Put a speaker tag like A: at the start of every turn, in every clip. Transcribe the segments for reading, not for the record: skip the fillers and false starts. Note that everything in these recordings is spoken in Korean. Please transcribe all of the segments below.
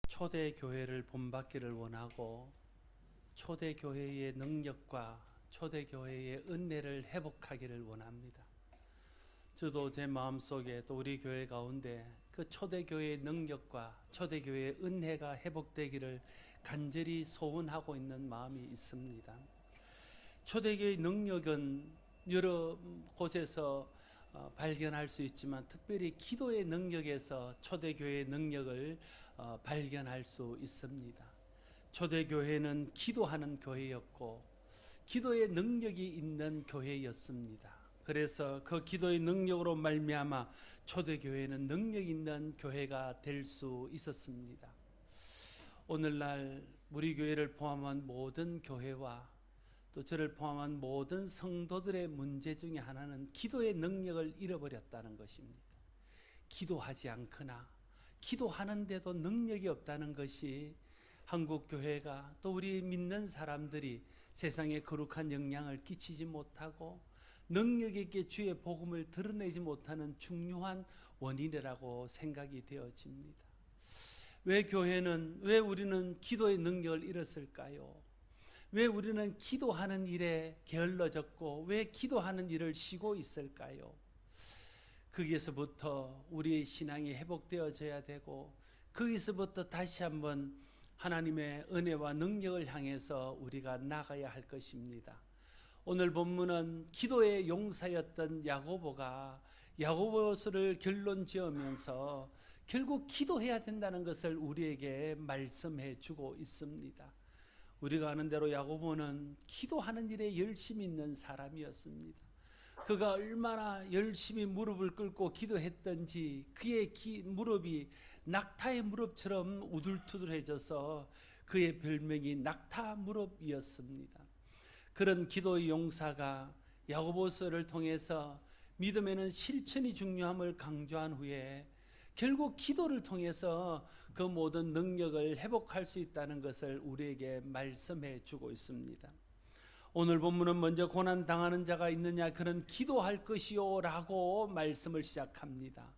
A: 초대교회를 본받기를 원하고 초대교회의 능력과 초대교회의 은혜를 회복하기를 원합니다. 저도 제 마음속에 또 우리 교회 가운데 그 초대교회의 능력과 초대교회의 은혜가 회복되기를 간절히 소원하고 있는 마음이 있습니다. 초대교회의 능력은 여러 곳에서 발견할 수 있지만 특별히 기도의 능력에서 초대교회의 능력을 발견할 수 있습니다. 초대교회는 기도하는 교회였고 기도의 능력이 있는 교회였습니다. 그래서 그 기도의 능력으로 말미암아 초대교회는 능력 있는 교회가 될 수 있었습니다. 오늘날 우리 교회를 포함한 모든 교회와 또 저를 포함한 모든 성도들의 문제 중에 하나는 기도의 능력을 잃어버렸다는 것입니다. 기도하지 않거나 기도하는데도 능력이 없다는 것이 한국 교회가 또 우리 믿는 사람들이 세상에 거룩한 영향을 끼치지 못하고 능력 있게 주의 복음을 드러내지 못하는 중요한 원인이라고 생각이 되어집니다. 왜 우리는 기도의 능력을 잃었을까요? 왜 우리는 기도하는 일에 게을러졌고 왜 기도하는 일을 쉬고 있을까요? 거기에서부터 우리의 신앙이 회복되어져야 되고 거기서부터 다시 한번 하나님의 은혜와 능력을 향해서 우리가 나가야 할 것입니다. 오늘 본문은 기도의 용사였던 야고보가 야고보서를 결론 지으면서 결국 기도해야 된다는 것을 우리에게 말씀해 주고 있습니다. 우리가 아는 대로 야고보는 기도하는 일에 열심히 있는 사람이었습니다. 그가 얼마나 열심히 무릎을 꿇고 기도했던지 그의 무릎이 낙타의 무릎처럼 우둘투둘해져서 그의 별명이 낙타 무릎이었습니다. 그런 기도의 용사가 야고보서를 통해서 믿음에는 실천이 중요함을 강조한 후에 결국 기도를 통해서 그 모든 능력을 회복할 수 있다는 것을 우리에게 말씀해 주고 있습니다. 오늘 본문은 먼저 고난 당하는 자가 있느냐 그는 기도할 것이요 라고 말씀을 시작합니다.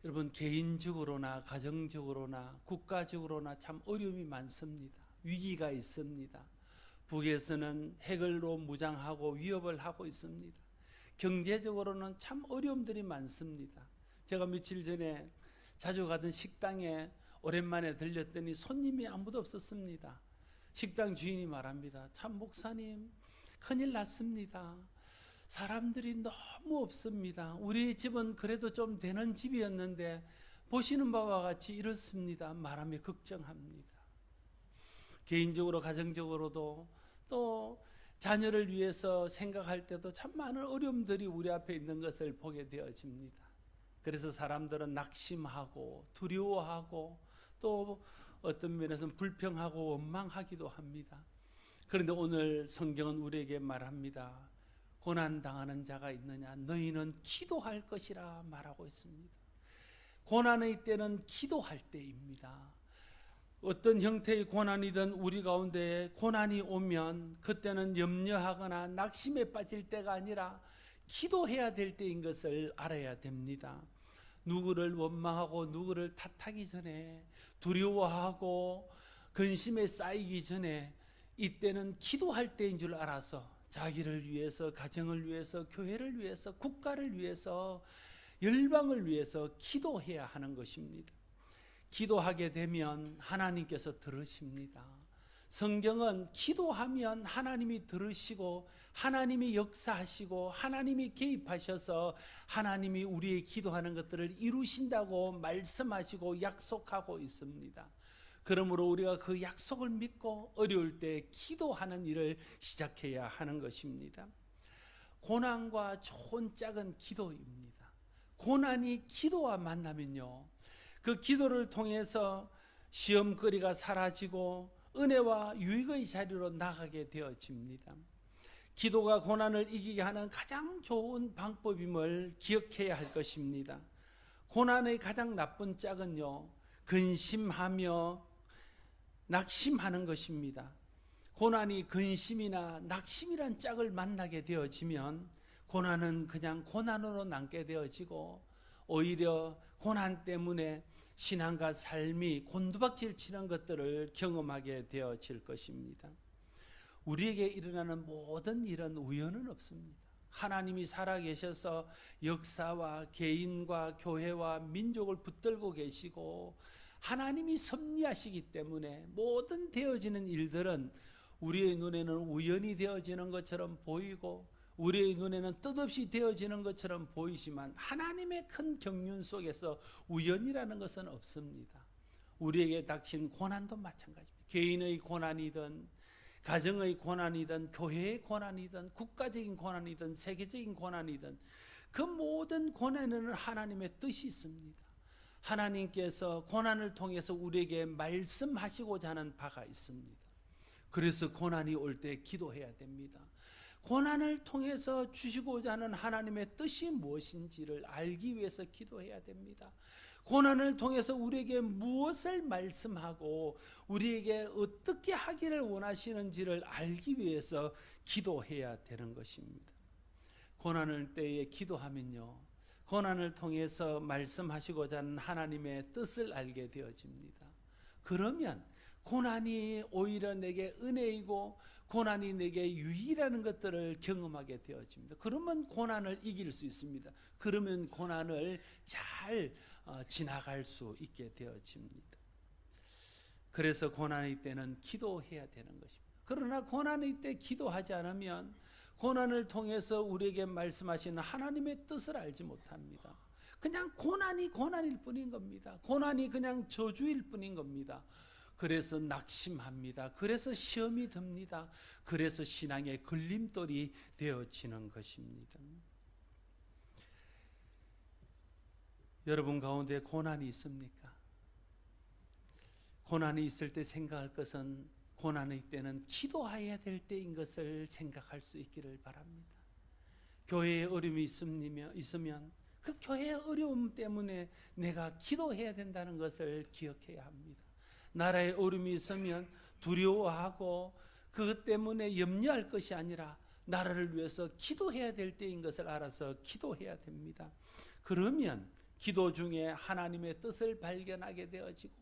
A: 여러분 개인적으로나 가정적으로나 국가적으로나 참 어려움이 많습니다. 위기가 있습니다. 북에서는 핵으로 무장하고 위협을 하고 있습니다. 경제적으로는 참 어려움들이 많습니다. 제가 며칠 전에 자주 가던 식당에 오랜만에 들렸더니 손님이 아무도 없었습니다. 식당 주인이 말합니다. 참 목사님 큰일 났습니다. 사람들이 너무 없습니다. 우리 집은 그래도 좀 되는 집이었는데 보시는 바와 같이 이렇습니다. 말하며 걱정합니다. 개인적으로 가정적으로도 또 자녀를 위해서 생각할 때도 참 많은 어려움들이 우리 앞에 있는 것을 보게 되어집니다. 그래서 사람들은 낙심하고 두려워하고 또 어떤 면에서는 불평하고 원망하기도 합니다. 그런데 오늘 성경은 우리에게 말합니다. 고난당하는 자가 있느냐 너희는 기도할 것이라 말하고 있습니다. 고난의 때는 기도할 때입니다. 어떤 형태의 고난이든 우리 가운데 고난이 오면 그때는 염려하거나 낙심에 빠질 때가 아니라 기도해야 될 때인 것을 알아야 됩니다. 누구를 원망하고 누구를 탓하기 전에 두려워하고 근심에 쌓이기 전에 이때는 기도할 때인 줄 알아서 자기를 위해서 가정을 위해서 교회를 위해서 국가를 위해서 열방을 위해서 기도해야 하는 것입니다. 기도하게 되면 하나님께서 들으십니다. 성경은 기도하면 하나님이 들으시고 하나님이 역사하시고 하나님이 개입하셔서 하나님이 우리의 기도하는 것들을 이루신다고 말씀하시고 약속하고 있습니다. 그러므로 우리가 그 약속을 믿고 어려울 때 기도하는 일을 시작해야 하는 것입니다. 고난과 좋은 짝은 기도입니다. 고난이 기도와 만나면요 그 기도를 통해서 시험거리가 사라지고 은혜와 유익의 자리로 나가게 되어집니다. 기도가 고난을 이기게 하는 가장 좋은 방법임을 기억해야 할 것입니다. 고난의 가장 나쁜 짝은요 근심하며 낙심하는 것입니다. 고난이 근심이나 낙심이란 짝을 만나게 되어지면 고난은 그냥 고난으로 남게 되어지고 오히려 고난 때문에 신앙과 삶이 곤두박질 치는 것들을 경험하게 되어질 것입니다. 우리에게 일어나는 모든 일은 우연은 없습니다. 하나님이 살아계셔서 역사와 개인과 교회와 민족을 붙들고 계시고 하나님이 섭리하시기 때문에 모든 되어지는 일들은 우리의 눈에는 우연히 되어지는 것처럼 보이고 우리의 눈에는 뜻없이 되어지는 것처럼 보이지만 하나님의 큰 경륜 속에서 우연이라는 것은 없습니다. 우리에게 닥친 고난도 마찬가지입니다. 개인의 고난이든 가정의 고난이든 교회의 고난이든 국가적인 고난이든 세계적인 고난이든 그 모든 고난에는 하나님의 뜻이 있습니다. 하나님께서 고난을 통해서 우리에게 말씀하시고자 하는 바가 있습니다. 그래서 고난이 올 때 기도해야 됩니다. 고난을 통해서 주시고자 하는 하나님의 뜻이 무엇인지를 알기 위해서 기도해야 됩니다. 고난을 통해서 우리에게 무엇을 말씀하고 우리에게 어떻게 하기를 원하시는지를 알기 위해서 기도해야 되는 것입니다. 고난을 때에 기도하면요, 고난을 통해서 말씀하시고자 하는 하나님의 뜻을 알게 되어집니다. 그러면 고난이 오히려 내게 은혜이고 고난이 내게 유익이라는 것들을 경험하게 되어집니다. 그러면 고난을 이길 수 있습니다. 그러면 고난을 잘 지나갈 수 있게 되어집니다. 그래서 고난의 때는 기도해야 되는 것입니다. 그러나 고난의 때 기도하지 않으면 고난을 통해서 우리에게 말씀하시는 하나님의 뜻을 알지 못합니다. 그냥 고난이 고난일 뿐인 겁니다. 고난이 그냥 저주일 뿐인 겁니다. 그래서 낙심합니다. 그래서 시험이 듭니다. 그래서 신앙의 걸림돌이 되어지는 것입니다. 여러분 가운데 고난이 있습니까? 고난이 있을 때 생각할 것은 고난의 때는 기도해야 될 때인 것을 생각할 수 있기를 바랍니다. 교회에 어려움이 있으면 그 교회의 어려움 때문에 내가 기도해야 된다는 것을 기억해야 합니다. 나라에 어려움이 있으면 두려워하고 그것 때문에 염려할 것이 아니라 나라를 위해서 기도해야 될 때인 것을 알아서 기도해야 됩니다. 그러면 기도 중에 하나님의 뜻을 발견하게 되어지고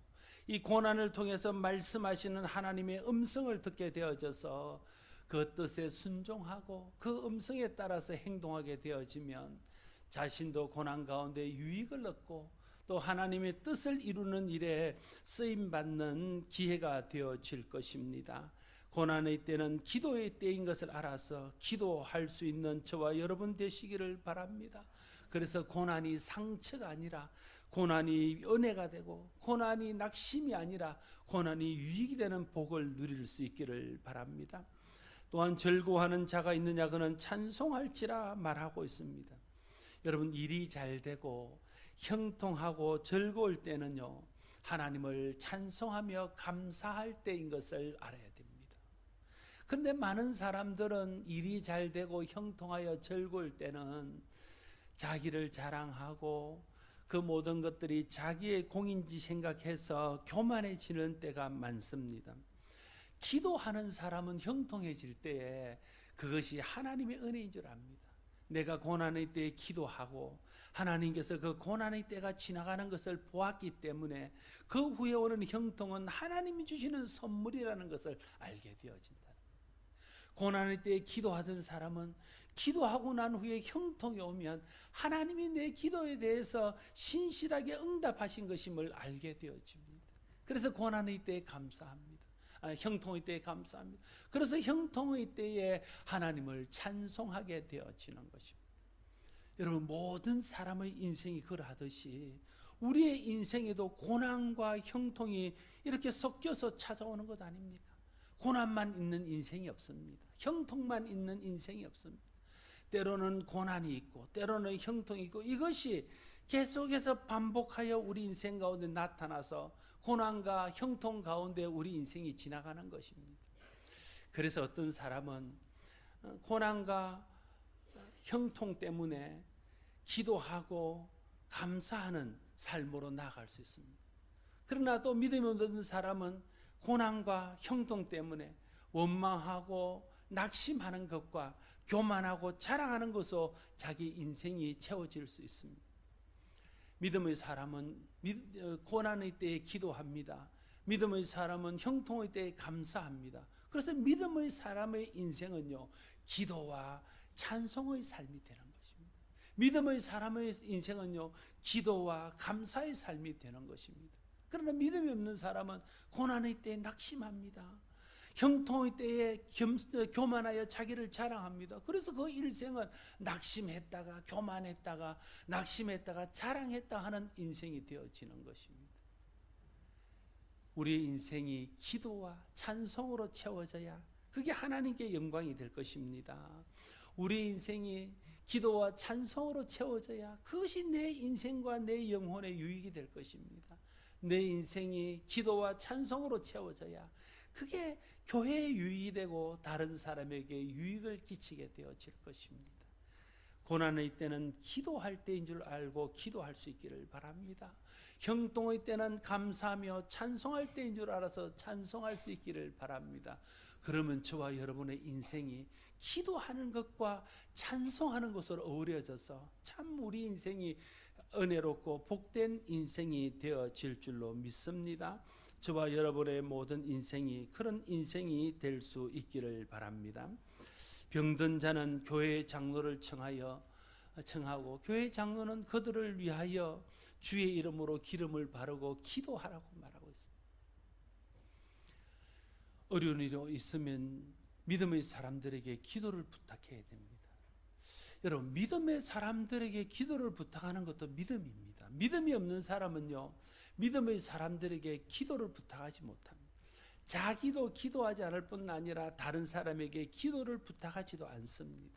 A: 이 고난을 통해서 말씀하시는 하나님의 음성을 듣게 되어져서 그 뜻에 순종하고 그 음성에 따라서 행동하게 되어지면 자신도 고난 가운데 유익을 얻고 또 하나님의 뜻을 이루는 일에 쓰임받는 기회가 되어질 것입니다. 고난의 때는 기도의 때인 것을 알아서 기도할 수 있는 저와 여러분 되시기를 바랍니다. 그래서 고난이 상처가 아니라 고난이 은혜가 되고 고난이 낙심이 아니라 고난이 유익이 되는 복을 누릴 수 있기를 바랍니다. 또한 즐거워하는 자가 있느냐 그는 찬송할지라 말하고 있습니다. 여러분 일이 잘 되고 형통하고 즐거울 때는요 하나님을 찬송하며 감사할 때인 것을 알아야 됩니다. 그런데 많은 사람들은 일이 잘 되고 형통하여 즐거울 때는 자기를 자랑하고 그 모든 것들이 자기의 공인지 생각해서 교만해지는 때가 많습니다. 기도하는 사람은 형통해질 때에 그것이 하나님의 은혜인 줄 압니다. 내가 고난의 때에 기도하고 하나님께서 그 고난의 때가 지나가는 것을 보았기 때문에 그 후에 오는 형통은 하나님이 주시는 선물이라는 것을 알게 되어진다. 고난의 때에 기도하던 사람은 기도하고 난 후에 형통이 오면 하나님이 내 기도에 대해서 신실하게 응답하신 것임을 알게 되어집니다. 그래서 고난의 때에 감사합니다. 형통의 때에 감사합니다. 그래서 형통의 때에 하나님을 찬송하게 되어지는 것입니다. 여러분 모든 사람의 인생이 그러하듯이 우리의 인생에도 고난과 형통이 이렇게 섞여서 찾아오는 것 아닙니까? 고난만 있는 인생이 없습니다. 형통만 있는 인생이 없습니다. 때로는 고난이 있고 때로는 형통이 있고 이것이 계속해서 반복하여 우리 인생 가운데 나타나서 고난과 형통 가운데 우리 인생이 지나가는 것입니다. 그래서 어떤 사람은 고난과 형통 때문에 기도하고 감사하는 삶으로 나아갈 수 있습니다. 그러나 또 믿음이 없는 사람은 고난과 형통 때문에 원망하고 낙심하는 것과 교만하고 자랑하는 것으로 자기 인생이 채워질 수 있습니다. 믿음의 사람은 고난의 때에 기도합니다. 믿음의 사람은 형통의 때에 감사합니다. 그래서 믿음의 사람의 인생은요, 기도와 찬송의 삶이 되는 것입니다. 믿음의 사람의 인생은요, 기도와 감사의 삶이 되는 것입니다. 그러나 믿음이 없는 사람은 고난의 때에 낙심합니다. 형통의 때에 교만하여 자기를 자랑합니다. 그래서 그 일생은 낙심했다가 교만했다가 낙심했다가 자랑했다 하는 인생이 되어지는 것입니다. 우리의 인생이 기도와 찬송으로 채워져야 그게 하나님께 영광이 될 것입니다. 우리 인생이 기도와 찬송으로 채워져야 그것이 내 인생과 내 영혼의 유익이 될 것입니다. 내 인생이 기도와 찬송으로 채워져야 그게 교회에 유익이 되고 다른 사람에게 유익을 끼치게 되어질 것입니다. 고난의 때는 기도할 때인 줄 알고 기도할 수 있기를 바랍니다. 형통의 때는 감사하며 찬송할 때인 줄 알아서 찬송할 수 있기를 바랍니다. 그러면 저와 여러분의 인생이 기도하는 것과 찬송하는 것으로 어우러져서 참 우리 인생이 은혜롭고 복된 인생이 되어질 줄로 믿습니다. 저와 여러분의 모든 인생이 그런 인생이 될 수 있기를 바랍니다. 병든 자는 교회 장로를 청하고 교회 장로는 그들을 위하여 주의 이름으로 기름을 바르고 기도하라고 말하고 있습니다. 어려운 일이 있으면 믿음의 사람들에게 기도를 부탁해야 됩니다. 여러분, 믿음의 사람들에게 기도를 부탁하는 것도 믿음입니다. 믿음이 없는 사람은요, 믿음의 사람들에게 기도를 부탁하지 못합니다. 자기도 기도하지 않을 뿐 아니라 다른 사람에게 기도를 부탁하지도 않습니다.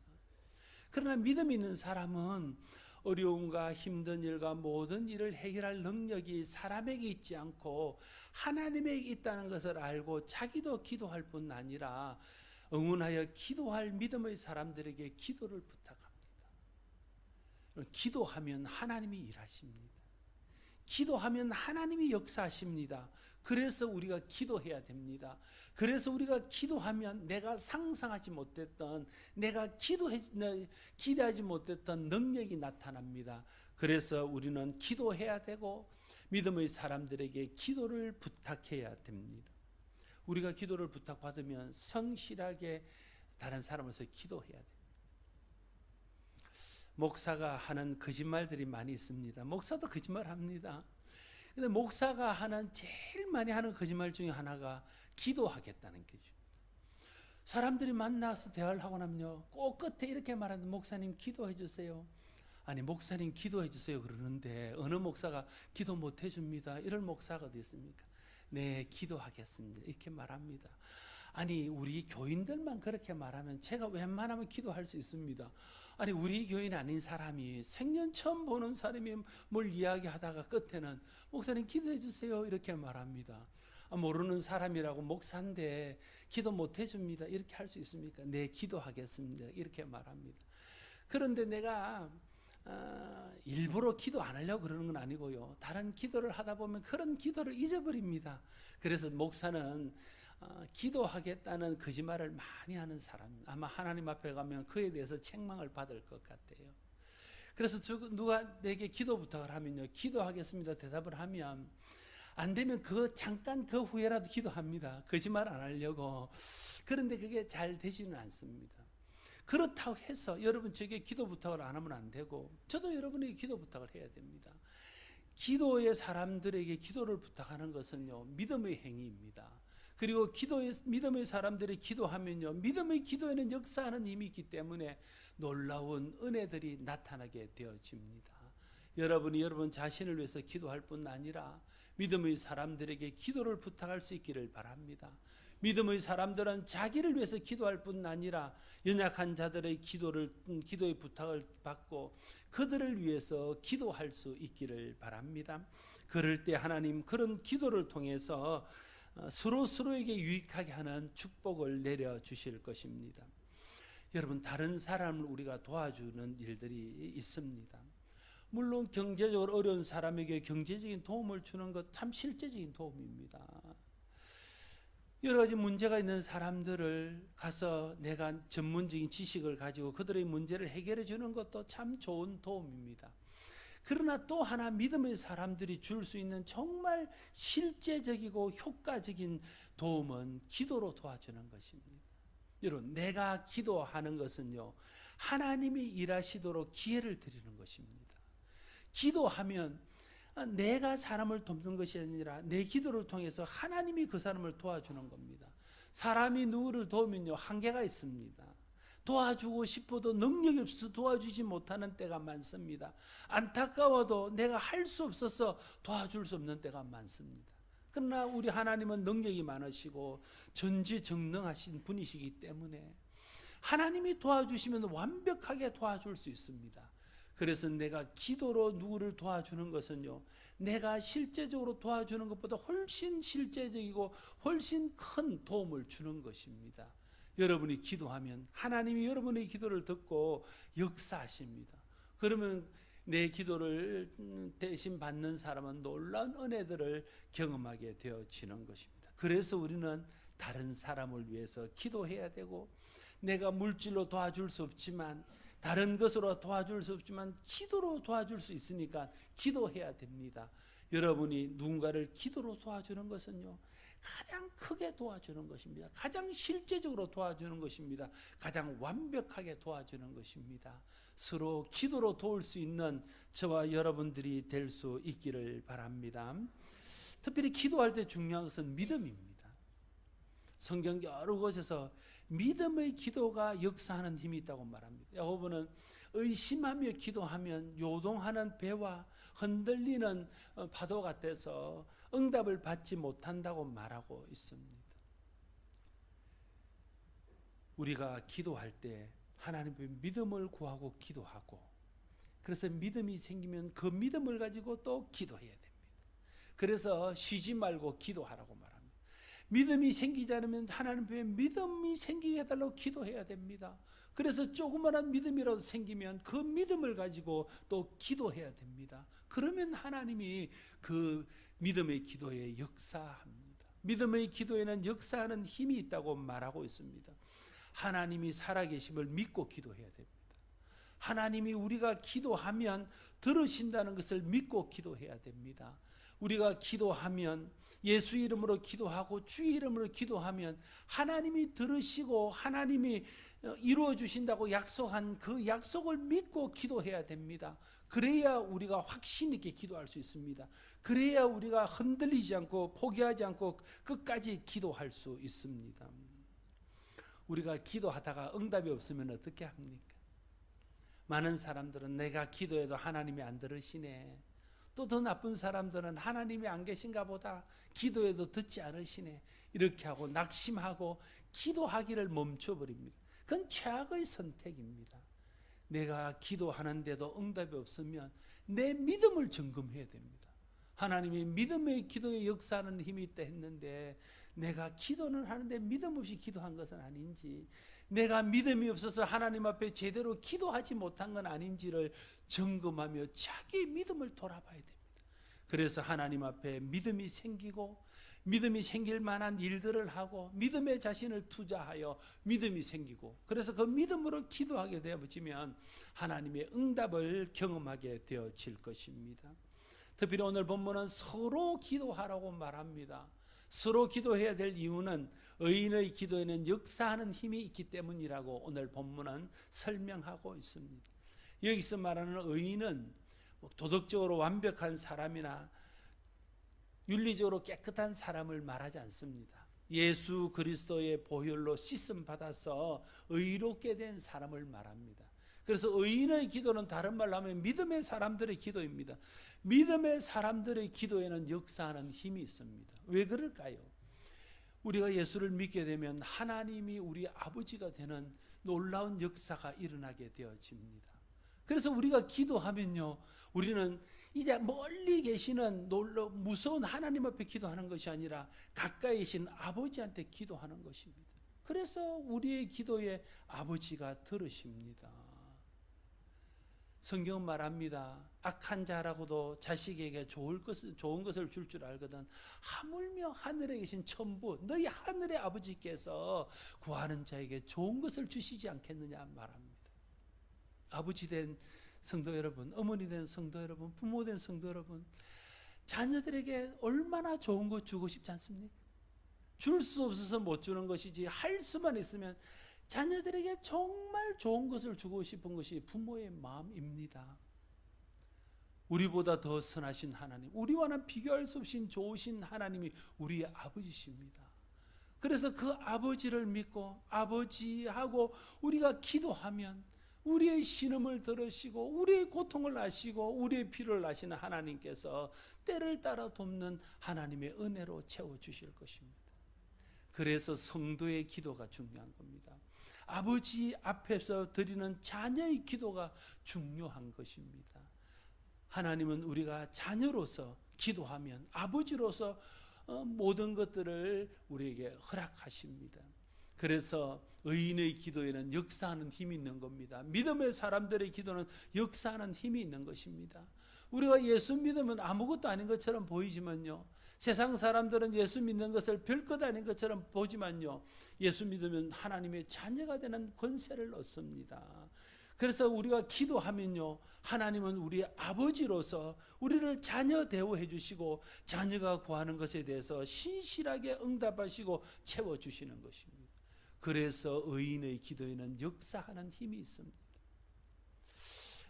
A: 그러나 믿음이 있는 사람은 어려움과 힘든 일과 모든 일을 해결할 능력이 사람에게 있지 않고 하나님에게 있다는 것을 알고 자기도 기도할 뿐 아니라 응원하여 기도할 믿음의 사람들에게 기도를 부탁합니다. 기도하면 하나님이 일하십니다. 기도하면 하나님이 역사하십니다. 그래서 우리가 기도해야 됩니다. 그래서 우리가 기도하면 내가 상상하지 못했던, 내가 기대하지 못했던 능력이 나타납니다. 그래서 우리는 기도해야 되고 믿음의 사람들에게 기도를 부탁해야 됩니다. 우리가 기도를 부탁받으면 성실하게 다른 사람으로서 기도해야 됩니다. 목사가 하는 거짓말들이 많이 있습니다. 목사도 거짓말합니다. 근데 목사가 하는 제일 많이 하는 거짓말 중에 하나가 기도하겠다는 거죠. 사람들이 만나서 대화를 하고 나면요, 꼭 끝에 이렇게 말하는데 목사님 기도해 주세요. 아니, 목사님 기도해 주세요 그러는데 어느 목사가 기도 못 해줍니다. 이럴 목사가 어디 있습니까? 네, 기도하겠습니다. 이렇게 말합니다. 아니, 우리 교인들만 그렇게 말하면 제가 웬만하면 기도할 수 있습니다. 아니, 우리 교인 아닌 사람이 생전 처음 보는 사람이 뭘 이야기하다가 끝에는 목사님 기도해 주세요 이렇게 말합니다. 모르는 사람이라고 목사인데 기도 못 해줍니다 이렇게 할 수 있습니까? 네, 기도하겠습니다 이렇게 말합니다. 그런데 내가 일부러 기도 안 하려고 그러는 건 아니고요, 다른 기도를 하다 보면 그런 기도를 잊어버립니다. 그래서 목사는 기도하겠다는 거짓말을 많이 하는 사람, 아마 하나님 앞에 가면 그에 대해서 책망을 받을 것 같아요. 그래서 누가 내게 기도 부탁을 하면요, 기도하겠습니다 대답을 하면 안 되면 잠깐 그 후에라도 기도합니다. 거짓말 안 하려고. 그런데 그게 잘 되지는 않습니다. 그렇다고 해서 여러분 저에게 기도 부탁을 안 하면 안 되고 저도 여러분에게 기도 부탁을 해야 됩니다. 기도의 사람들에게 기도를 부탁하는 것은요, 믿음의 행위입니다. 그리고 믿음의 사람들이 기도하면요, 믿음의 기도에는 역사하는 힘이 있기 때문에 놀라운 은혜들이 나타나게 되어집니다. 여러분이 여러분 자신을 위해서 기도할 뿐 아니라 믿음의 사람들에게 기도를 부탁할 수 있기를 바랍니다. 믿음의 사람들은 자기를 위해서 기도할 뿐 아니라 연약한 자들의 기도의 부탁을 받고 그들을 위해서 기도할 수 있기를 바랍니다. 그럴 때 하나님 그런 기도를 통해서 서로에게 유익하게 하는 축복을 내려주실 것입니다. 여러분, 다른 사람을 우리가 도와주는 일들이 있습니다. 물론 경제적으로 어려운 사람에게 경제적인 도움을 주는 것 참 실제적인 도움입니다. 여러 가지 문제가 있는 사람들을 가서 내가 전문적인 지식을 가지고 그들의 문제를 해결해 주는 것도 참 좋은 도움입니다. 그러나 또 하나 믿음의 사람들이 줄 수 있는 정말 실제적이고 효과적인 도움은 기도로 도와주는 것입니다. 여러분, 내가 기도하는 것은요, 하나님이 일하시도록 기회를 드리는 것입니다. 기도하면 내가 사람을 돕는 것이 아니라 내 기도를 통해서 하나님이 그 사람을 도와주는 겁니다. 사람이 누구를 도우면요, 한계가 있습니다. 도와주고 싶어도 능력이 없어서 도와주지 못하는 때가 많습니다. 안타까워도 내가 할 수 없어서 도와줄 수 없는 때가 많습니다. 그러나 우리 하나님은 능력이 많으시고 전지전능하신 분이시기 때문에 하나님이 도와주시면 완벽하게 도와줄 수 있습니다. 그래서 내가 기도로 누구를 도와주는 것은요, 내가 실제적으로 도와주는 것보다 훨씬 실제적이고 훨씬 큰 도움을 주는 것입니다. 여러분이 기도하면 하나님이 여러분의 기도를 듣고 역사하십니다. 그러면 내 기도를 대신 받는 사람은 놀라운 은혜들을 경험하게 되어지는 것입니다. 그래서 우리는 다른 사람을 위해서 기도해야 되고, 내가 물질로 도와줄 수 없지만, 다른 것으로 도와줄 수 없지만 기도로 도와줄 수 있으니까 기도해야 됩니다. 여러분이 누군가를 기도로 도와주는 것은요, 가장 크게 도와주는 것입니다. 가장 실제적으로 도와주는 것입니다. 가장 완벽하게 도와주는 것입니다. 서로 기도로 도울 수 있는 저와 여러분들이 될 수 있기를 바랍니다. 특별히 기도할 때 중요한 것은 믿음입니다. 성경 여러 곳에서 믿음의 기도가 역사하는 힘이 있다고 말합니다. 야고보는 의심하며 기도하면 요동하는 배와 흔들리는 파도 같아서 응답을 받지 못한다고 말하고 있습니다. 우리가 기도할 때 하나님의 믿음을 구하고 기도하고, 그래서 믿음이 생기면 그 믿음을 가지고 또 기도해야 됩니다. 그래서 쉬지 말고 기도하라고 말합니다. 믿음이 생기지 않으면 하나님의 믿음이 생기게 해달라고 기도해야 됩니다. 그래서 조그마한 믿음이라도 생기면 그 믿음을 가지고 또 기도해야 됩니다. 그러면 하나님이 그 믿음의 기도에 역사합니다. 믿음의 기도에는 역사하는 힘이 있다고 말하고 있습니다. 하나님이 살아계심을 믿고 기도해야 됩니다. 하나님이 우리가 기도하면 들으신다는 것을 믿고 기도해야 됩니다. 우리가 기도하면, 예수 이름으로 기도하고 주의 이름으로 기도하면 하나님이 들으시고 하나님이 이루어 주신다고 약속한 그 약속을 믿고 기도해야 됩니다. 그래야 우리가 확신 있게 기도할 수 있습니다. 그래야 우리가 흔들리지 않고 포기하지 않고 끝까지 기도할 수 있습니다. 우리가 기도하다가 응답이 없으면 어떻게 합니까? 많은 사람들은 내가 기도해도 하나님이 안 들으시네. 또 더 나쁜 사람들은 하나님이 안 계신가 보다, 기도해도 듣지 않으시네, 이렇게 하고 낙심하고 기도하기를 멈춰버립니다. 그건 최악의 선택입니다. 내가 기도하는데도 응답이 없으면 내 믿음을 점검해야 됩니다. 하나님이 믿음의 기도에 역사하는 힘이 있다 했는데 내가 기도는 하는데 믿음 없이 기도한 것은 아닌지, 내가 믿음이 없어서 하나님 앞에 제대로 기도하지 못한 건 아닌지를 점검하며 자기 믿음을 돌아봐야 됩니다. 그래서 하나님 앞에 믿음이 생기고, 믿음이 생길 만한 일들을 하고, 믿음에 자신을 투자하여 믿음이 생기고, 그래서 그 믿음으로 기도하게 되어지면 하나님의 응답을 경험하게 되어질 것입니다. 특별히 오늘 본문은 서로 기도하라고 말합니다. 서로 기도해야 될 이유는 의인의 기도에는 역사하는 힘이 있기 때문이라고 오늘 본문은 설명하고 있습니다. 여기서 말하는 의인은 도덕적으로 완벽한 사람이나 윤리적으로 깨끗한 사람을 말하지 않습니다. 예수 그리스도의 보혈로 씻음 받아서 의롭게 된 사람을 말합니다. 그래서 의인의 기도는 다른 말로 하면 믿음의 사람들의 기도입니다. 믿음의 사람들의 기도에는 역사하는 힘이 있습니다. 왜 그럴까요? 우리가 예수를 믿게 되면 하나님이 우리 아버지가 되는 놀라운 역사가 일어나게 되어집니다. 그래서 우리가 기도하면요, 우리는 이제 멀리 계시는 무서운 하나님 앞에 기도하는 것이 아니라 가까이 계신 아버지한테 기도하는 것입니다. 그래서 우리의 기도에 아버지가 들으십니다. 성경은 말합니다. 악한 자라고도 자식에게 좋은 것을 줄 줄 알거든 하물며 하늘에 계신 천부 너희 하늘의 아버지께서 구하는 자에게 좋은 것을 주시지 않겠느냐 말합니다. 아버지 된 성도 여러분, 어머니 된 성도 여러분, 부모 된 성도 여러분, 자녀들에게 얼마나 좋은 거 주고 싶지 않습니까? 줄 수 없어서 못 주는 것이지, 할 수만 있으면 자녀들에게 정말 좋은 것을 주고 싶은 것이 부모의 마음입니다. 우리보다 더 선하신 하나님, 우리와는 비교할 수 없이 좋으신 하나님이 우리의 아버지십니다. 그래서 그 아버지를 믿고 아버지하고 우리가 기도하면 우리의 신음을 들으시고 우리의 고통을 아시고 우리의 필요를 아시는 하나님께서 때를 따라 돕는 하나님의 은혜로 채워주실 것입니다. 그래서 성도의 기도가 중요한 겁니다. 아버지 앞에서 드리는 자녀의 기도가 중요한 것입니다. 하나님은 우리가 자녀로서 기도하면 아버지로서 모든 것들을 우리에게 허락하십니다. 그래서 의인의 기도에는 역사하는 힘이 있는 겁니다. 믿음의 사람들의 기도는 역사하는 힘이 있는 것입니다. 우리가 예수 믿으면 아무것도 아닌 것처럼 보이지만요, 세상 사람들은 예수 믿는 것을 별것 아닌 것처럼 보지만요, 예수 믿으면 하나님의 자녀가 되는 권세를 얻습니다. 그래서 우리가 기도하면요, 하나님은 우리의 아버지로서 우리를 자녀 대우해 주시고 자녀가 구하는 것에 대해서 신실하게 응답하시고 채워주시는 것입니다. 그래서 의인의 기도에는 역사하는 힘이 있습니다.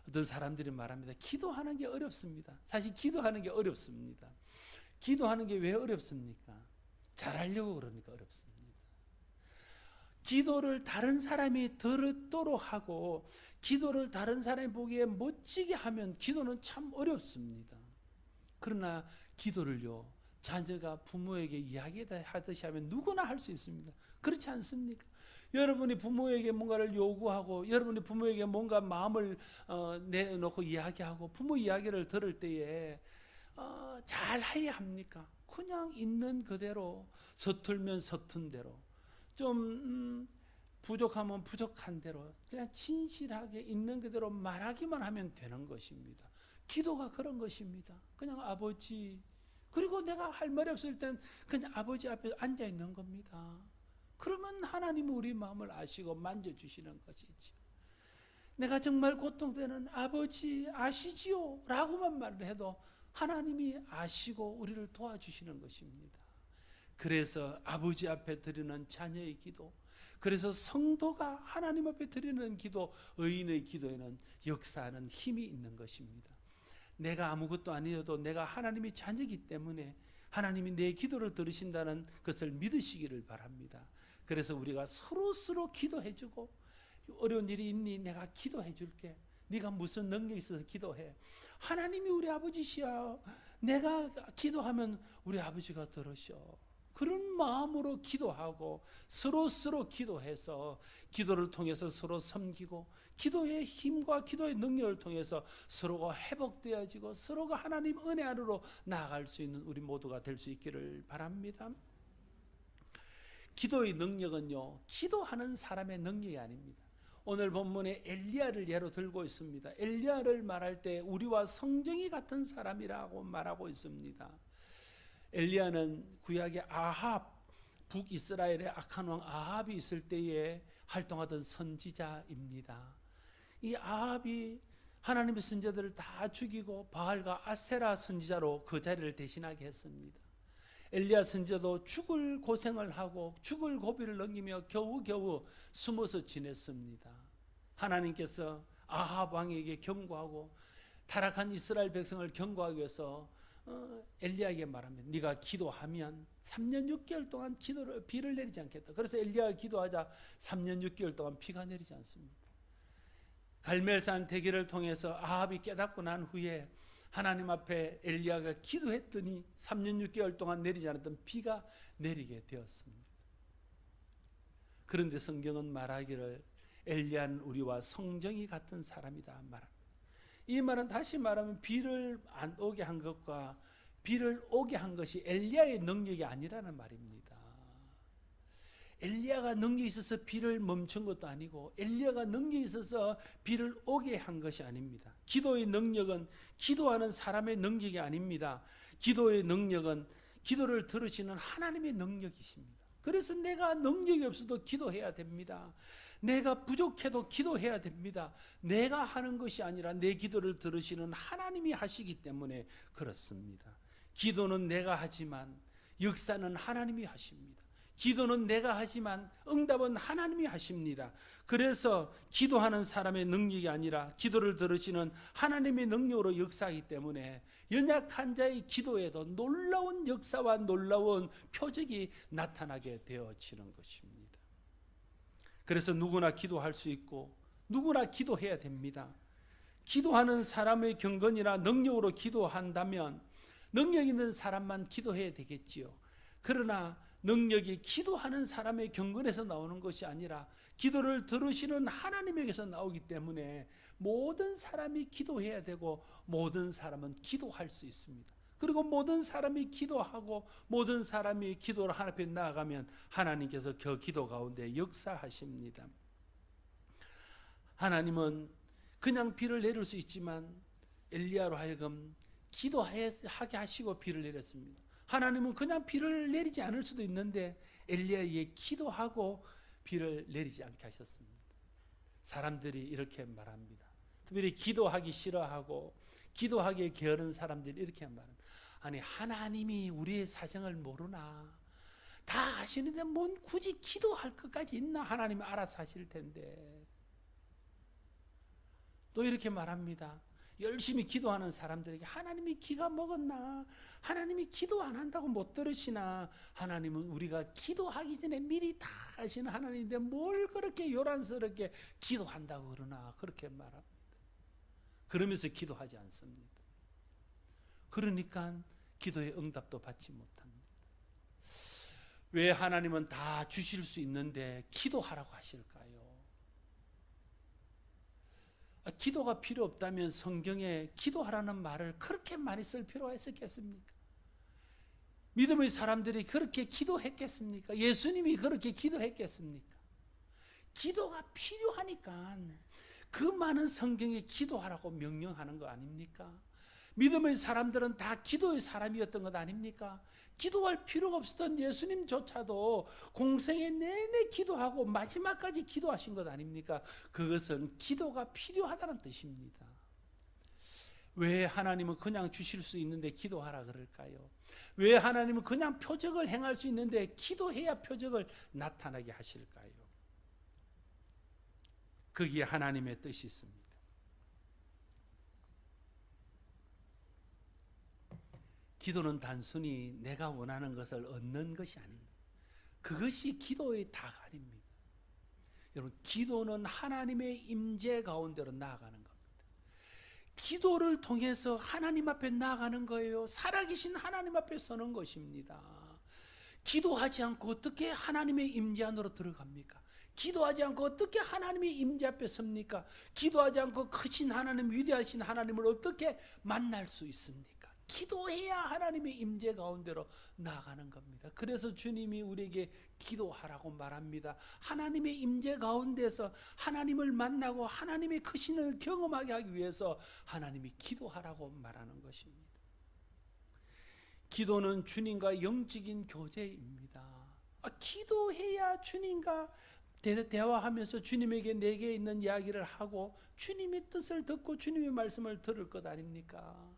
A: 어떤 사람들이 말합니다. 기도하는 게 어렵습니다. 사실 기도하는 게 어렵습니다. 기도하는 게 왜 어렵습니까? 잘하려고 그러니까 어렵습니다. 기도를 다른 사람이 들었도록 하고 기도를 다른 사람이 보기에 멋지게 하면 기도는 참 어렵습니다. 그러나 기도를요, 자녀가 부모에게 이야기하듯이 하면 누구나 할 수 있습니다. 그렇지 않습니까? 여러분이 부모에게 뭔가를 요구하고 여러분이 부모에게 뭔가 마음을 내놓고 이야기하고 부모 이야기를 들을 때에 잘 해야 합니까? 그냥 있는 그대로, 서툴면 서툰 대로, 좀 부족하면 부족한 대로 그냥 진실하게 있는 그대로 말하기만 하면 되는 것입니다. 기도가 그런 것입니다. 그냥 아버지, 그리고 내가 할 말이 없을 땐 그냥 아버지 앞에 앉아 있는 겁니다. 그러면 하나님은 우리 마음을 아시고 만져주시는 것이죠. 내가 정말 고통되는 아버지 아시지요? 라고만 말을 해도 하나님이 아시고 우리를 도와주시는 것입니다. 그래서 아버지 앞에 드리는 자녀의 기도, 그래서 성도가 하나님 앞에 드리는 기도, 의인의 기도에는 역사하는 힘이 있는 것입니다. 내가 아무것도 아니어도 내가 하나님의 자녀이기 때문에 하나님이 내 기도를 들으신다는 것을 믿으시기를 바랍니다. 그래서 우리가 서로 기도해주고, 어려운 일이 있니? 내가 기도해줄게. 네가 무슨 능력이 있어서 기도해. 하나님이 우리 아버지시야. 내가 기도하면 우리 아버지가 들으셔. 그런 마음으로 기도하고 서로 기도해서 기도를 통해서 서로 섬기고 기도의 힘과 기도의 능력을 통해서 서로가 회복되어지고 서로가 하나님 은혜 아래로 나아갈 수 있는 우리 모두가 될 수 있기를 바랍니다. 기도의 능력은요, 기도하는 사람의 능력이 아닙니다. 오늘 본문에 엘리야를 예로 들고 있습니다. 엘리야를 말할 때 우리와 성정이 같은 사람이라고 말하고 있습니다. 엘리야는 구약의 아합, 북이스라엘의 악한 왕 아합이 있을 때에 활동하던 선지자입니다. 이 아합이 하나님의 선지자들을 다 죽이고 바알과 아세라 선지자로 그 자리를 대신하게 했습니다. 엘리야 선지자도 죽을 고생을 하고 죽을 고비를 넘기며 겨우겨우 숨어서 지냈습니다. 하나님께서 아합 왕에게 경고하고 타락한 이스라엘 백성을 경고하기 위해서 엘리야에게 말합니다. 네가 기도하면 3년 6개월 동안 비를 내리지 않겠다. 그래서 엘리야가 기도하자 3년 6개월 동안 비가 내리지 않습니다. 갈멜산 대기를 통해서 아합이 깨닫고 난 후에 하나님 앞에 엘리야가 기도했더니 3년 6개월 동안 내리지 않았던 비가 내리게 되었습니다. 그런데 성경은 말하기를 엘리야는 우리와 성정이 같은 사람이다 말합니다. 이 말은 다시 말하면 비를 안 오게 한 것과 비를 오게 한 것이 엘리야의 능력이 아니라는 말입니다. 엘리야가 능력이 있어서 비를 멈춘 것도 아니고 엘리야가 능력이 있어서 비를 오게 한 것이 아닙니다. 기도의 능력은 기도하는 사람의 능력이 아닙니다. 기도의 능력은 기도를 들으시는 하나님의 능력이십니다. 그래서 내가 능력이 없어도 기도해야 됩니다. 내가 부족해도 기도해야 됩니다. 내가 하는 것이 아니라 내 기도를 들으시는 하나님이 하시기 때문에 그렇습니다. 기도는 내가 하지만 역사는 하나님이 하십니다. 기도는 내가 하지만 응답은 하나님이 하십니다. 그래서 기도하는 사람의 능력이 아니라 기도를 들으시는 하나님의 능력으로 역사하기 때문에 연약한 자의 기도에도 놀라운 역사와 놀라운 표적이 나타나게 되어지는 것입니다. 그래서 누구나 기도할 수 있고 누구나 기도해야 됩니다. 기도하는 사람의 경건이나 능력으로 기도한다면 능력 있는 사람만 기도해야 되겠지요. 그러나 능력이 기도하는 사람의 경건에서 나오는 것이 아니라 기도를 들으시는 하나님에게서 나오기 때문에 모든 사람이 기도해야 되고 모든 사람은 기도할 수 있습니다. 그리고 모든 사람이 기도하고 모든 사람이 기도를 하나님 앞에 나아가면 하나님께서 그 기도 가운데 역사하십니다. 하나님은 그냥 비를 내릴 수 있지만 엘리야로 하여금 기도하게 하시고 비를 내렸습니다. 하나님은 그냥 비를 내리지 않을 수도 있는데 엘리야에게 기도하고 비를 내리지 않게 하셨습니다. 사람들이 이렇게 말합니다. 특별히 기도하기 싫어하고 기도하기에 게으른 사람들이 이렇게 말합니다. 아니 하나님이 우리의 사정을 모르나? 다 아시는데 뭔 굳이 기도할 것까지 있나? 하나님이 알아서 하실 텐데. 또 이렇게 말합니다. 열심히 기도하는 사람들에게 하나님이 기가 먹었나? 하나님이 기도 안 한다고 못 들으시나? 하나님은 우리가 기도하기 전에 미리 다 아시는 하나님인데 뭘 그렇게 요란스럽게 기도한다고 그러나? 그렇게 말합니다. 그러면서 기도하지 않습니다. 그러니까 기도의 응답도 받지 못합니다. 왜 하나님은 다 주실 수 있는데 기도하라고 하실까요? 기도가 필요 없다면 성경에 기도하라는 말을 그렇게 많이 쓸 필요가 있었겠습니까? 믿음의 사람들이 그렇게 기도했겠습니까? 예수님이 그렇게 기도했겠습니까? 기도가 필요하니까 그 많은 성경에 기도하라고 명령하는 거 아닙니까? 믿음의 사람들은 다 기도의 사람이었던 것 아닙니까? 기도할 필요가 없었던 예수님조차도 공생애 내내 기도하고 마지막까지 기도하신 것 아닙니까? 그것은 기도가 필요하다는 뜻입니다. 왜 하나님은 그냥 주실 수 있는데 기도하라 그럴까요? 왜 하나님은 그냥 표적을 행할 수 있는데 기도해야 표적을 나타나게 하실까요? 거기에 하나님의 뜻이 있습니다. 기도는 단순히 내가 원하는 것을 얻는 것이 아닙니다. 그것이 기도의 다가 아닙니다. 여러분, 기도는 하나님의 임재 가운데로 나아가는 겁니다. 기도를 통해서 하나님 앞에 나아가는 거예요. 살아계신 하나님 앞에 서는 것입니다. 기도하지 않고 어떻게 하나님의 임재 안으로 들어갑니까? 기도하지 않고 어떻게 하나님의 임재 앞에 섭니까? 기도하지 않고 크신 하나님, 위대하신 하나님을 어떻게 만날 수 있습니까? 기도해야 하나님의 임재 가운데로 나아가는 겁니다. 그래서 주님이 우리에게 기도하라고 말합니다. 하나님의 임재 가운데서 하나님을 만나고 하나님의 크신을 경험하게 하기 위해서 하나님이 기도하라고 말하는 것입니다. 기도는 주님과 영적인 교제입니다. 기도해야 주님과 대화하면서 주님에게 내게 있는 이야기를 하고 주님의 뜻을 듣고 주님의 말씀을 들을 것 아닙니까?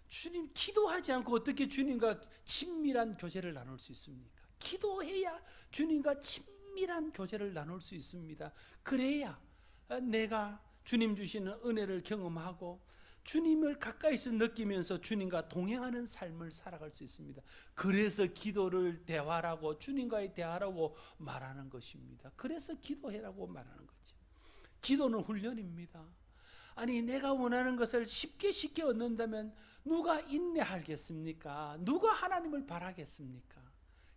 A: 주님, 기도하지 않고 어떻게 주님과 친밀한 교제를 나눌 수 있습니까? 기도해야 주님과 친밀한 교제를 나눌 수 있습니다. 그래야 내가 주님 주시는 은혜를 경험하고 주님을 가까이서 느끼면서 주님과 동행하는 삶을 살아갈 수 있습니다. 그래서 기도를 대화라고, 주님과의 대화라고 말하는 것입니다. 그래서 기도해라고 말하는 거죠. 기도는 훈련입니다. 아니, 내가 원하는 것을 쉽게 얻는다면 누가 인내하겠습니까? 누가 하나님을 바라겠습니까?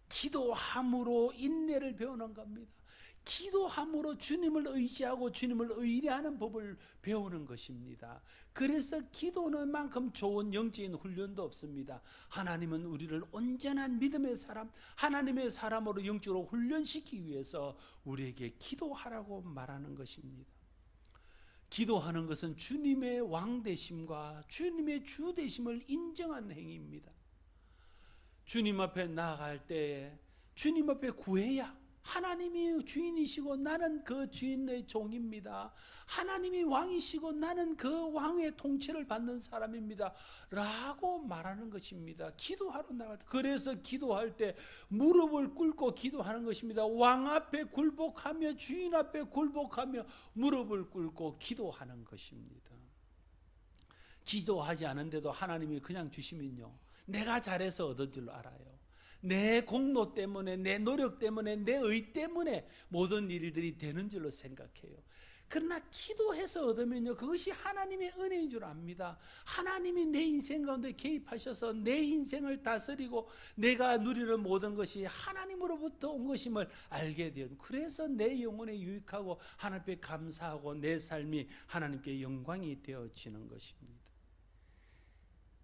A: 기도함으로 인내를 배우는 겁니다. 기도함으로 주님을 의지하고 주님을 의뢰하는 법을 배우는 것입니다. 그래서 기도는 만큼 좋은 영적인 훈련도 없습니다. 하나님은 우리를 온전한 믿음의 사람, 하나님의 사람으로 영적으로 훈련시키기 위해서 우리에게 기도하라고 말하는 것입니다. 기도하는 것은 주님의 왕되심과 주님의 주되심을 인정하는 행위입니다. 주님 앞에 나아갈 때에 주님 앞에 구해야 하나님이 주인이시고 나는 그 주인의 종입니다. 하나님이 왕이시고 나는 그 왕의 통치를 받는 사람입니다. 라고 말하는 것입니다. 기도하러 나갈 때. 그래서 기도할 때 무릎을 꿇고 기도하는 것입니다. 왕 앞에 굴복하며 주인 앞에 굴복하며 무릎을 꿇고 기도하는 것입니다. 기도하지 않은데도 하나님이 그냥 주시면요, 내가 잘해서 얻은 줄 알아요. 내 공로 때문에, 내 노력 때문에, 내 의 때문에 모든 일들이 되는 줄로 생각해요. 그러나 기도해서 얻으면요, 그것이 하나님의 은혜인 줄 압니다. 하나님이 내 인생 가운데 개입하셔서 내 인생을 다스리고 내가 누리는 모든 것이 하나님으로부터 온 것임을 알게 되요. 그래서 내 영혼에 유익하고 하나님 앞에 감사하고 내 삶이 하나님께 영광이 되어지는 것입니다.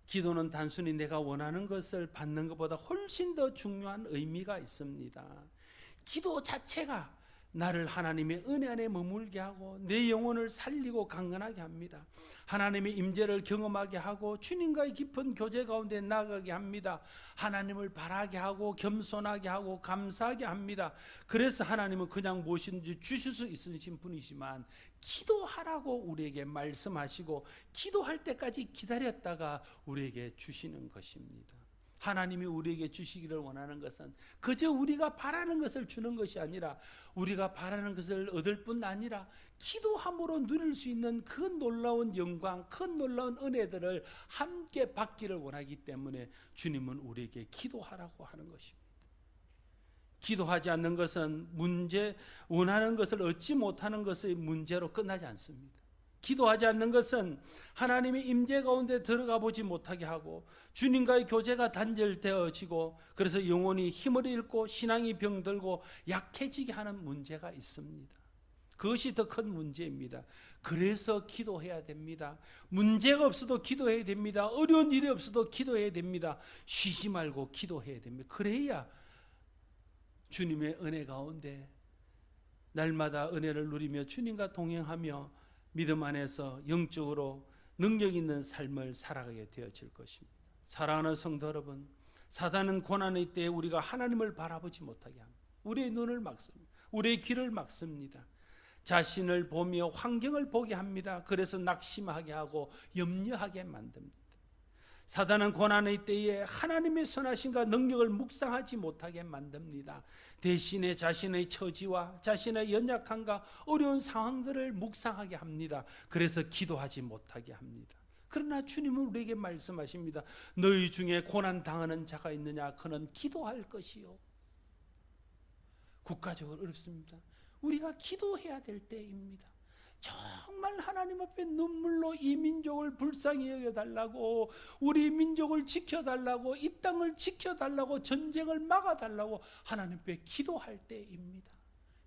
A: 기도는 단순히 내가 원하는 것을 받는 것보다 훨씬 더 중요한 의미가 있습니다. 기도 자체가 나를 하나님의 은혜 안에 머물게 하고 내 영혼을 살리고 강건하게 합니다. 하나님의 임재를 경험하게 하고 주님과의 깊은 교제 가운데 나가게 합니다. 하나님을 바라게 하고 겸손하게 하고 감사하게 합니다. 그래서 하나님은 그냥 무엇인지 주실 수 있으신 분이지만 기도하라고 우리에게 말씀하시고 기도할 때까지 기다렸다가 우리에게 주시는 것입니다. 하나님이 우리에게 주시기를 원하는 것은 그저 우리가 바라는 것을 주는 것이 아니라 우리가 바라는 것을 얻을 뿐 아니라 기도함으로 누릴 수 있는 그 놀라운 영광, 그 놀라운 은혜들을 함께 받기를 원하기 때문에 주님은 우리에게 기도하라고 하는 것입니다. 기도하지 않는 것은 원하는 것을 얻지 못하는 것의 문제로 끝나지 않습니다. 기도하지 않는 것은 하나님의 임재 가운데 들어가 보지 못하게 하고 주님과의 교제가 단절되어지고 그래서 영혼이 힘을 잃고 신앙이 병들고 약해지게 하는 문제가 있습니다. 그것이 더 큰 문제입니다. 그래서 기도해야 됩니다. 문제가 없어도 기도해야 됩니다. 어려운 일이 없어도 기도해야 됩니다. 쉬지 말고 기도해야 됩니다. 그래야 주님의 은혜 가운데 날마다 은혜를 누리며 주님과 동행하며 믿음 안에서 영적으로 능력 있는 삶을 살아가게 되어질 것입니다. 사랑하는 성도 여러분, 사단은 고난의 때에 우리가 하나님을 바라보지 못하게 합니다. 우리의 눈을 막습니다. 우리의 귀를 막습니다. 자신을 보며 환경을 보게 합니다. 그래서 낙심하게 하고 염려하게 만듭니다. 사단은 고난의 때에 하나님의 선하심과 능력을 묵상하지 못하게 만듭니다. 대신에 자신의 처지와 자신의 연약함과 어려운 상황들을 묵상하게 합니다. 그래서 기도하지 못하게 합니다. 그러나 주님은 우리에게 말씀하십니다. 너희 중에 고난 당하는 자가 있느냐? 그는 기도할 것이요. 국가적으로 어렵습니다. 우리가 기도해야 될 때입니다. 정말 하나님 앞에 눈물로 이 민족을 불쌍히 여겨달라고, 우리 민족을 지켜달라고, 이 땅을 지켜달라고, 전쟁을 막아달라고 하나님 앞에 기도할 때입니다.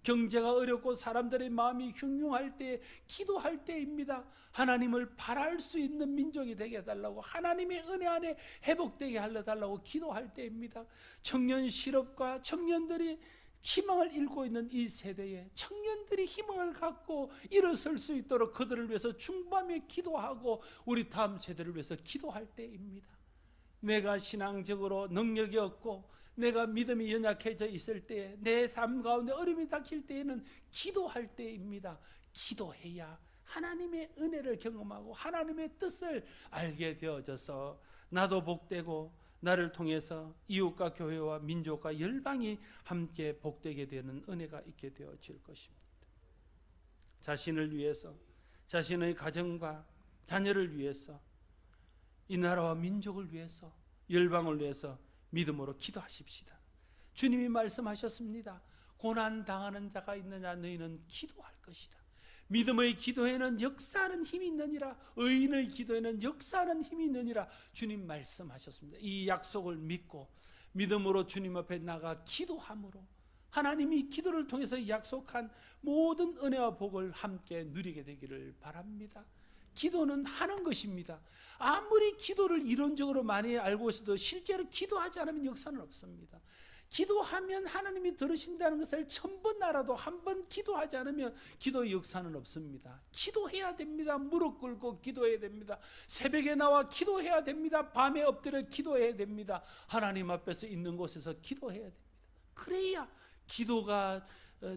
A: 경제가 어렵고 사람들의 마음이 흉흉할 때 기도할 때입니다. 하나님을 바랄 수 있는 민족이 되게 해달라고, 하나님의 은혜 안에 회복되게 해달라고 기도할 때입니다. 청년 실업과 청년들이 희망을 잃고 있는 이 세대에 청년들이 희망을 갖고 일어설 수 있도록 그들을 위해서 중밤에 기도하고 우리 다음 세대를 위해서 기도할 때입니다. 내가 신앙적으로 능력이 없고 내가 믿음이 연약해져 있을 때에 내 삶 가운데 어려움이 닥칠 때에는 기도할 때입니다. 기도해야 하나님의 은혜를 경험하고 하나님의 뜻을 알게 되어져서 나도 복되고 나를 통해서 이웃과 교회와 민족과 열방이 함께 복되게 되는 은혜가 있게 되어질 것입니다. 자신을 위해서, 자신의 가정과 자녀를 위해서, 이 나라와 민족을 위해서, 열방을 위해서 믿음으로 기도하십시다. 주님이 말씀하셨습니다. 고난 당하는 자가 있느냐? 너희는 기도할 것이라. 믿음의 기도에는 역사하는 힘이 있느니라. 의인의 기도에는 역사하는 힘이 있느니라. 주님 말씀하셨습니다. 이 약속을 믿고 믿음으로 주님 앞에 나가 기도함으로 하나님이 기도를 통해서 약속한 모든 은혜와 복을 함께 누리게 되기를 바랍니다. 기도는 하는 것입니다. 아무리 기도를 이론적으로 많이 알고 있어도 실제로 기도하지 않으면 역사는 없습니다. 기도하면 하나님이 들으신다는 것을 1000번 알아도 한 번 기도하지 않으면 기도의 역사는 없습니다. 기도해야 됩니다. 무릎 꿇고 기도해야 됩니다. 새벽에 나와 기도해야 됩니다. 밤에 엎드려 기도해야 됩니다. 하나님 앞에서 있는 곳에서 기도해야 됩니다. 그래야 기도가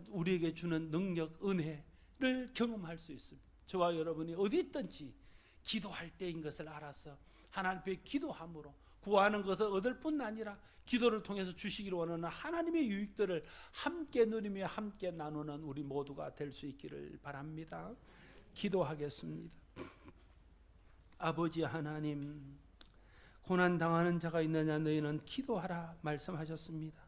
A: 우리에게 주는 능력, 은혜를 경험할 수 있습니다. 저와 여러분이 어디 있든지 기도할 때인 것을 알아서 하나님 앞에 기도함으로 구하는 것을 얻을 뿐 아니라 기도를 통해서 주시기를 원하는 하나님의 유익들을 함께 누리며 함께 나누는 우리 모두가 될 수 있기를 바랍니다. 기도하겠습니다. 아버지 하나님, 고난당하는 자가 있느냐 너희는 기도하라 말씀하셨습니다.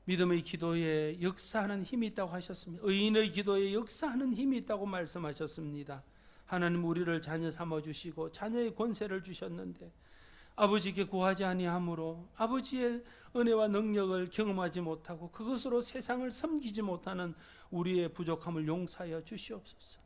A: 믿음의 기도에 역사하는 힘이 있다고 하셨습니다. 의인의 기도에 역사하는 힘이 있다고 말씀하셨습니다. 하나님 우리를 자녀 삼아주시고 자녀의 권세를 주셨는데 아버지께 구하지 아니함으로 아버지의 은혜와 능력을 경험하지 못하고 그것으로 세상을 섬기지 못하는 우리의 부족함을 용서하여 주시옵소서.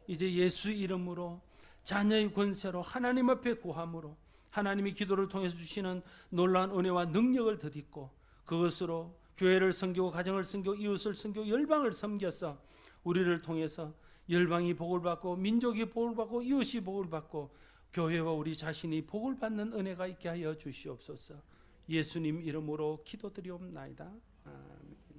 A: 이제 예수 이름으로 자녀의 권세로 하나님 앞에 구함으로 하나님이 기도를 통해서 주시는 놀라운 은혜와 능력을 덧입고 그것으로 교회를 섬기고 가정을 섬기고 이웃을 섬기고 열방을 섬겨서 우리를 통해서 열방이 복을 받고 민족이 복을 받고 이웃이 복을 받고 교회와 우리 자신이 복을 받는 은혜가 있게 하여 주시옵소서. 예수님 이름으로 기도드리옵나이다. 아멘.